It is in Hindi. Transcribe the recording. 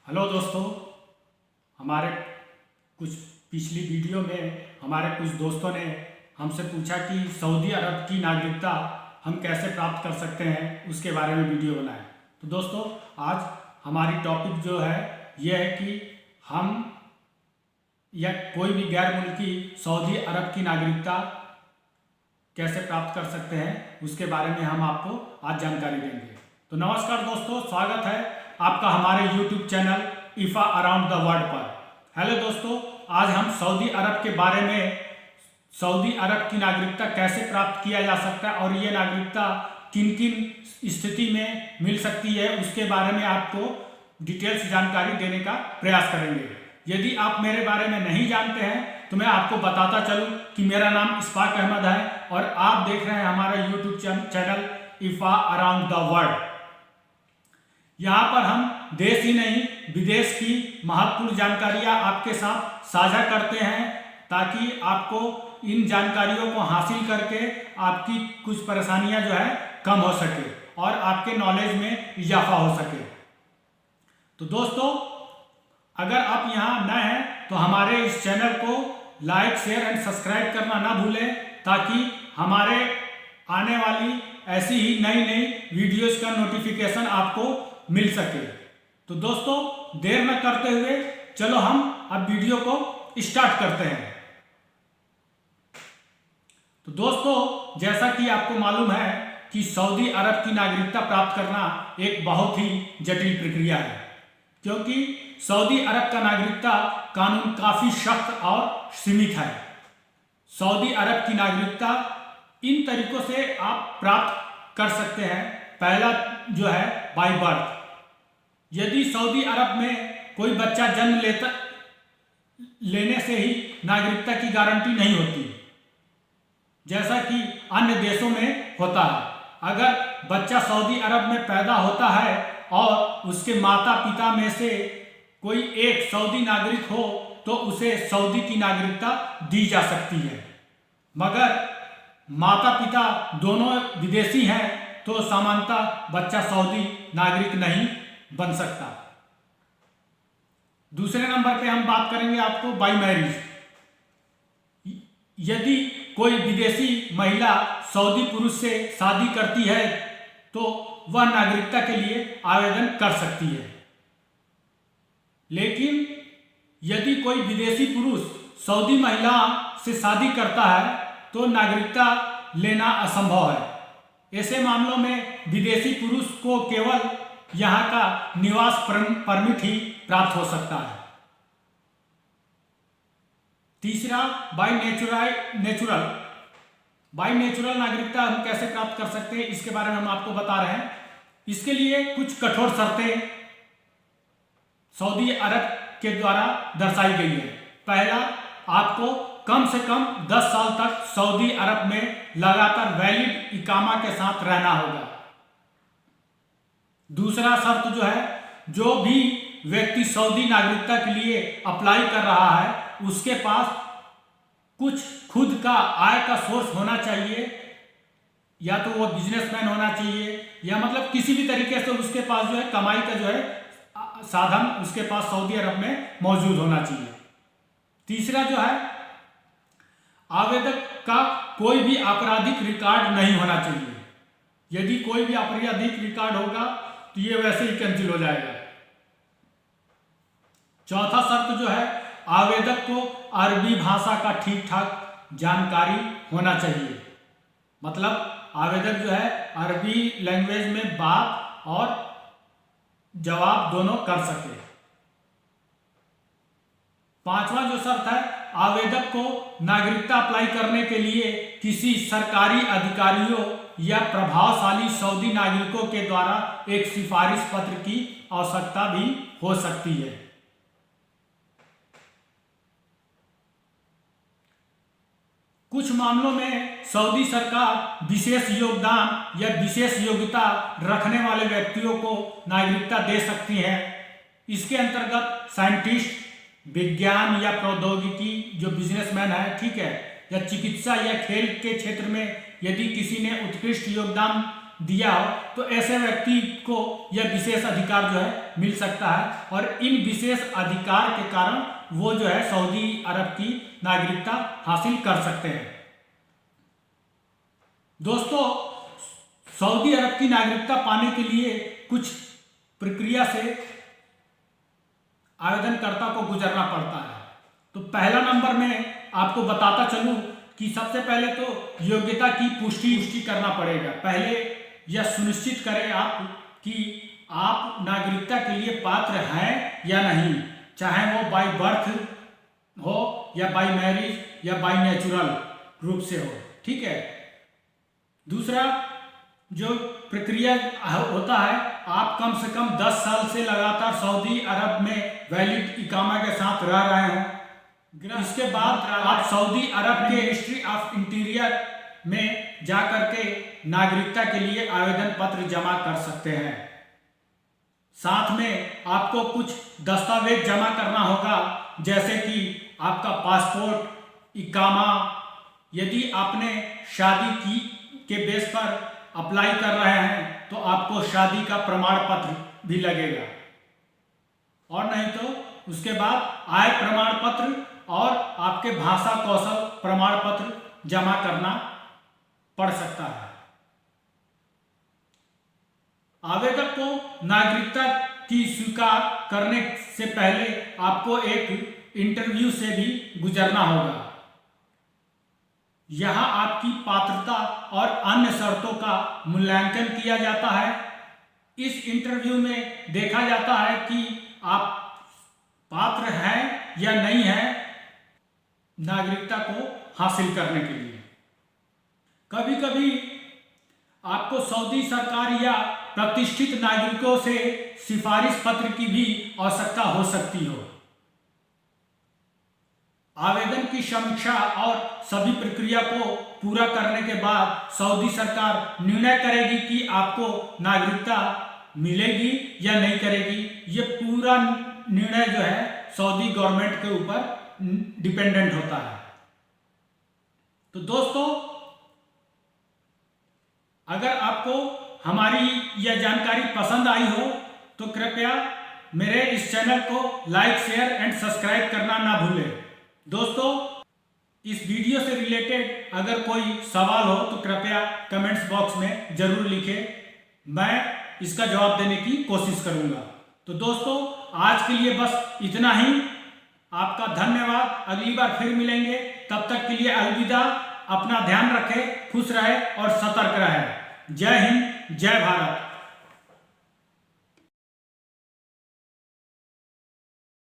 हेलो दोस्तों, हमारे कुछ पिछली वीडियो में हमारे कुछ दोस्तों ने हमसे पूछा कि सऊदी अरब की नागरिकता हम कैसे प्राप्त कर सकते हैं, उसके बारे में वीडियो बनाएं। तो दोस्तों, आज हमारी टॉपिक जो है यह है कि हम या कोई भी गैर मुल्की सऊदी अरब की नागरिकता कैसे प्राप्त कर सकते हैं, उसके बारे में हम आपको आज जानकारी देंगे। तो नमस्कार दोस्तों, स्वागत है आपका हमारे YouTube चैनल इफ़ा अराउंड द वर्ल्ड पर। हेलो दोस्तों, आज हम सऊदी अरब के बारे में, सऊदी अरब की नागरिकता कैसे प्राप्त किया जा सकता है और ये नागरिकता किन किन स्थिति में मिल सकती है, उसके बारे में आपको डिटेल्स जानकारी देने का प्रयास करेंगे। यदि आप मेरे बारे में नहीं जानते हैं तो मैं आपको बताता चलूं कि मेरा नाम इशफाक अहमद है और आप देख रहे हैं हमारा YouTube चैनल इफ़ा अराउंड द वर्ल्ड। यहाँ पर हम देश ही नहीं विदेश की महत्वपूर्ण जानकारियाँ आपके साथ साझा करते हैं, ताकि आपको इन जानकारियों को हासिल करके आपकी कुछ परेशानियाँ जो है कम हो सके और आपके नॉलेज में इजाफा हो सके। तो दोस्तों, अगर आप यहाँ नए हैं तो हमारे इस चैनल को लाइक, शेयर एंड सब्सक्राइब करना ना भूलें, ताकि हमारे आने वाली ऐसी ही नई नई वीडियोस का नोटिफिकेशन आपको मिल सके। तो दोस्तों, देर न करते हुए चलो हम अब वीडियो को स्टार्ट करते हैं। तो दोस्तों, जैसा कि आपको मालूम है कि सऊदी अरब की नागरिकता प्राप्त करना एक बहुत ही जटिल प्रक्रिया है, क्योंकि सऊदी अरब का नागरिकता कानून काफी सख्त और सीमित है। सऊदी अरब की नागरिकता इन तरीकों से आप प्राप्त कर सकते हैं। पहला जो है बाय बर्थ। यदि सऊदी अरब में कोई बच्चा जन्म लेने से ही नागरिकता की गारंटी नहीं होती, जैसा कि अन्य देशों में होता है। अगर बच्चा सऊदी अरब में पैदा होता है और उसके माता पिता में से कोई एक सऊदी नागरिक हो तो उसे सऊदी की नागरिकता दी जा सकती है, मगर माता पिता दोनों विदेशी हैं तो सामान्यतः बच्चा सऊदी नागरिक नहीं बन सकता। दूसरे नंबर पे हम बात करेंगे आपको बाय मैरिज। यदि कोई विदेशी महिला सऊदी पुरुष से शादी करती है तो वह नागरिकता के लिए आवेदन कर सकती है, लेकिन यदि कोई विदेशी पुरुष सऊदी महिला से शादी करता है तो नागरिकता लेना असंभव है। ऐसे मामलों में विदेशी पुरुष को केवल यहाँ का निवास परमिट ही प्राप्त हो सकता है। तीसरा बाय नेचुरल नागरिकता हम कैसे प्राप्त कर सकते हैं, इसके बारे में हम आपको बता रहे हैं। इसके लिए कुछ कठोर शर्तें सऊदी अरब के द्वारा दर्शाई गई है। पहला, आपको कम से कम 10 साल तक सऊदी अरब में लगातार वैलिड इकामा के साथ रहना होगा। दूसरा शर्त जो है, जो भी व्यक्ति सऊदी नागरिकता के लिए अप्लाई कर रहा है उसके पास कुछ खुद का आय का सोर्स होना चाहिए, या तो वो बिजनेसमैन होना चाहिए या मतलब किसी भी तरीके से उसके पास जो है कमाई का जो है साधन उसके पास सऊदी अरब में मौजूद होना चाहिए। तीसरा जो है, आवेदक का कोई भी आपराधिक रिकॉर्ड नहीं होना चाहिए। यदि कोई भी आपराधिक रिकॉर्ड होगा तो ये वैसे ही कैंसिल हो जाएगा। चौथा शर्त जो है, आवेदक को अरबी भाषा का ठीक ठाक जानकारी होना चाहिए, मतलब आवेदक जो है अरबी लैंग्वेज में बात और जवाब दोनों कर सके। पांचवा जो शर्त है, आवेदक को नागरिकता अप्लाई करने के लिए किसी सरकारी अधिकारियों या प्रभावशाली सऊदी नागरिकों के द्वारा एक सिफारिश पत्र की आवश्यकता भी हो सकती है। कुछ मामलों में सऊदी सरकार विशेष योगदान या विशेष योग्यता रखने वाले व्यक्तियों को नागरिकता दे सकती है। इसके अंतर्गत साइंटिस्ट, विज्ञान या प्रौद्योगिकी जो बिजनेसमैन है, ठीक है, या चिकित्सा या खेल के क्षेत्र में यदि किसी ने उत्कृष्ट योगदान दिया हो तो ऐसे व्यक्ति को यह विशेष अधिकार जो है मिल सकता है, और इन विशेष अधिकार के कारण वो जो है सऊदी अरब की नागरिकता हासिल कर सकते हैं। दोस्तों, सऊदी अरब की नागरिकता पाने के लिए कुछ प्रक्रिया से आवेदनकर्ता को गुजरना पड़ता है। तो पहला नंबर में आपको बताता चलूं कि सबसे पहले तो योग्यता की पुष्टि करना पड़ेगा। पहले यह सुनिश्चित करें आप कि आप नागरिकता के लिए पात्र हैं या नहीं, चाहे वो बाय बर्थ हो या बाय मैरिज या बाय नेचुरल रूप से हो, ठीक है। दूसरा जो प्रक्रिया होता है, आप कम से कम 10 साल से लगातार सऊदी अरब में वैलिड इकामा के साथ रह रहे हों। इसके बाद आप सऊदी अरब के मिनिस्ट्री ऑफ इंटीरियर में जाकर के नागरिकता के लिए आवेदन पत्र जमा कर सकते हैं। साथ में आपको कुछ दस्तावेज जमा करना होगा, जैसे कि आपका पासपोर्ट, इकामा, यदि आपने शादी की के बेस पर अप्लाई कर रहे हैं तो आपको शादी का प्रमाण पत्र भी लगेगा, और नहीं तो उसके बाद आय प्रमाण पत्र और आपके भाषा कौशल प्रमाण पत्र जमा करना पड़ सकता है। आवेदक को नागरिकता की स्वीकार करने से पहले आपको एक इंटरव्यू से भी गुजरना होगा। यहाँ आपकी पात्रता और अन्य शर्तों का मूल्यांकन किया जाता है। इस इंटरव्यू में देखा जाता है कि आप पात्र हैं या नहीं हैं नागरिकता को हासिल करने के लिए। कभी कभी आपको सऊदी सरकार या प्रतिष्ठित नागरिकों से सिफारिश पत्र की भी आवश्यकता हो सकती हो। आवेदन की समीक्षा और सभी प्रक्रिया को पूरा करने के बाद सऊदी सरकार निर्णय करेगी कि आपको नागरिकता मिलेगी या नहीं करेगी। ये पूरा निर्णय जो है सऊदी गवर्नमेंट के ऊपर डिपेंडेंट होता है। तो दोस्तों, अगर आपको हमारी यह जानकारी पसंद आई हो तो कृपया मेरे इस चैनल को लाइक, शेयर एंड सब्सक्राइब करना ना भूलें। दोस्तों, इस वीडियो से रिलेटेड अगर कोई सवाल हो तो कृपया कमेंट्स बॉक्स में जरूर लिखें, मैं इसका जवाब देने की कोशिश करूंगा। तो दोस्तों, आज के लिए बस इतना ही। आपका धन्यवाद। अगली बार फिर मिलेंगे, तब तक के लिए अलविदा। अपना ध्यान रखें, खुश रहे और सतर्क रहे। जय हिंद, जय भारत।